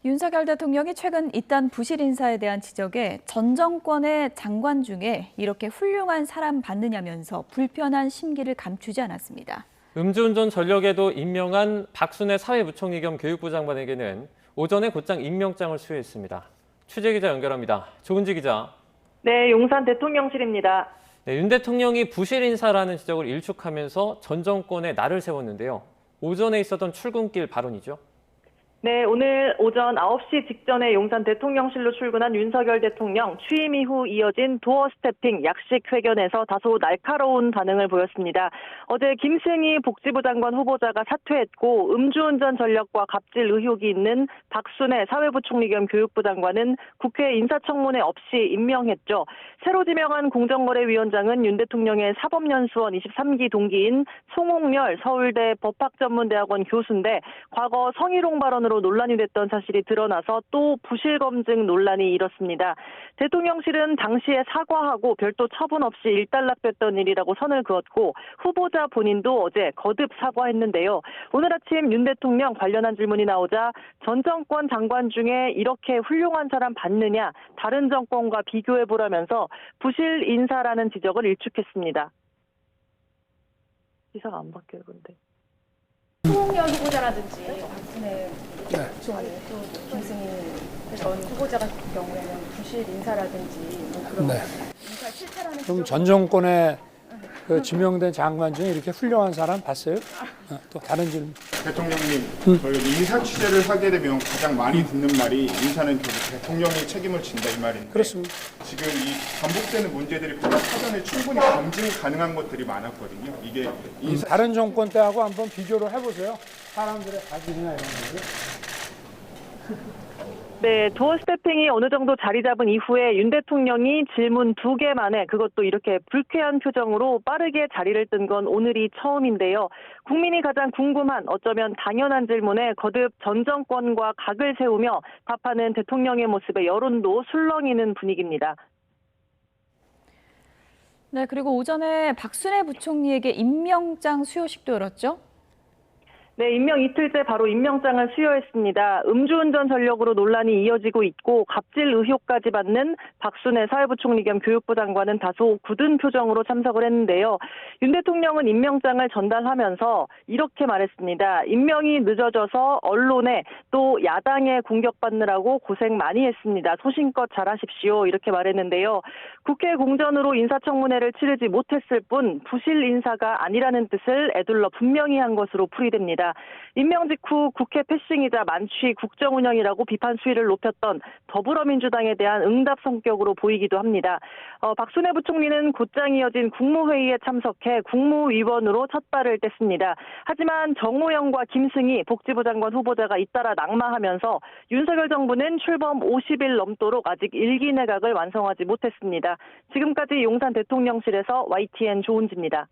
윤석열 대통령이 최근 잇단 부실 인사에 대한 지적에 전 정권의 장관 중에 이렇게 훌륭한 사람 받느냐면서 불편한 심기를 감추지 않았습니다. 음주운전 전력에도 임명한 박순애 사회부총리 겸 교육부 장관에게는 오전에 곧장 임명장을 수여했습니다. 취재기자 연결합니다. 조은지 기자. 네, 용산 대통령실입니다. 네, 윤 대통령이 부실 인사라는 지적을 일축하면서 전 정권에 날을 세웠는데요. 오전에 있었던 출근길 발언이죠. 네, 오늘 오전 9시 직전에 용산 대통령실로 출근한 윤석열 대통령 취임 이후 이어진 도어 스태핑 약식 회견에서 다소 날카로운 반응을 보였습니다. 어제 김승희 복지부 장관 후보자가 사퇴했고 음주운전 전력과 갑질 의혹이 있는 박순애 사회부총리 겸 교육부 장관은 국회 인사청문회 없이 임명했죠. 새로 지명한 공정거래위원장은 윤 대통령의 사법연수원 23기 동기인 송홍렬 서울대 법학전문대학원 교수인데 과거 성희롱 발언으로 논란이 됐던 사실이 드러나서 또 부실 검증 논란이 일었습니다. 대통령실은 당시에 사과하고 별도 처분 없이 일단락됐던 일이라고 선을 그었고 후보자 본인도 어제 거듭 사과했는데요. 오늘 아침 윤 대통령 관련한 질문이 나오자 전 정권 장관 중에 이렇게 훌륭한 사람 봤느냐 다른 정권과 비교해보라면서 부실 인사라는 지적을 일축했습니다. 기사가 안 바뀌어요, 근데. 송홍렬 후보자라든지 박순애 부총리 또 김승희 전 후보자 같은 경우에는 부실 인사라든지 뭐 그런 인사 실패라는 그럼 전 정권에 지명된 장관 중에 이렇게 훌륭한 사람 봤어요? 또 다른 질문. 대통령님, 저희 인사 취재를 하게 되면 가장 많이 듣는 말이 인사는 결국 대통령이 책임을 진다 이 말인데 그렇습니다. 지금 이 반복되는 문제들이 보다 사전에 충분히 검증 가능한 것들이 많았거든요. 이게 인사 다른 정권 때하고 한번 비교를 해보세요. 사람들의 가질이나 이런 것들. 네, 도어 스태핑이 어느 정도 자리 잡은 이후에 윤 대통령이 질문 2개 만에 그것도 이렇게 불쾌한 표정으로 빠르게 자리를 뜬 건 오늘이 처음인데요. 국민이 가장 궁금한 어쩌면 당연한 질문에 거듭 전 정권과 각을 세우며 답하는 대통령의 모습에 여론도 술렁이는 분위기입니다. 네, 그리고 오전에 박순애 부총리에게 임명장 수여식도 열었죠? 네, 임명 이틀째 바로 임명장을 수여했습니다. 음주운전 전력으로 논란이 이어지고 있고 갑질 의혹까지 받는 박순애 사회부총리 겸 교육부 장관은 다소 굳은 표정으로 참석을 했는데요. 윤 대통령은 임명장을 전달하면서 이렇게 말했습니다. 임명이 늦어져서 언론에 또 야당에 공격받느라고 고생 많이 했습니다. 소신껏 잘하십시오. 이렇게 말했는데요. 국회 공전으로 인사청문회를 치르지 못했을 뿐 부실 인사가 아니라는 뜻을 애둘러 분명히 한 것으로 풀이됩니다. 임명 직후 국회 패싱이자 만취 국정운영이라고 비판 수위를 높였던 더불어민주당에 대한 응답 성격으로 보이기도 합니다. 박순애 부총리는 곧장 이어진 국무회의에 참석해 국무위원으로 첫 발을 뗐습니다. 하지만 정호영과 김승희 복지부 장관 후보자가 잇따라 낙마하면서 윤석열 정부는 출범 50일 넘도록 아직 1기 내각을 완성하지 못했습니다. 지금까지 용산 대통령실에서 YTN 조은지입니다.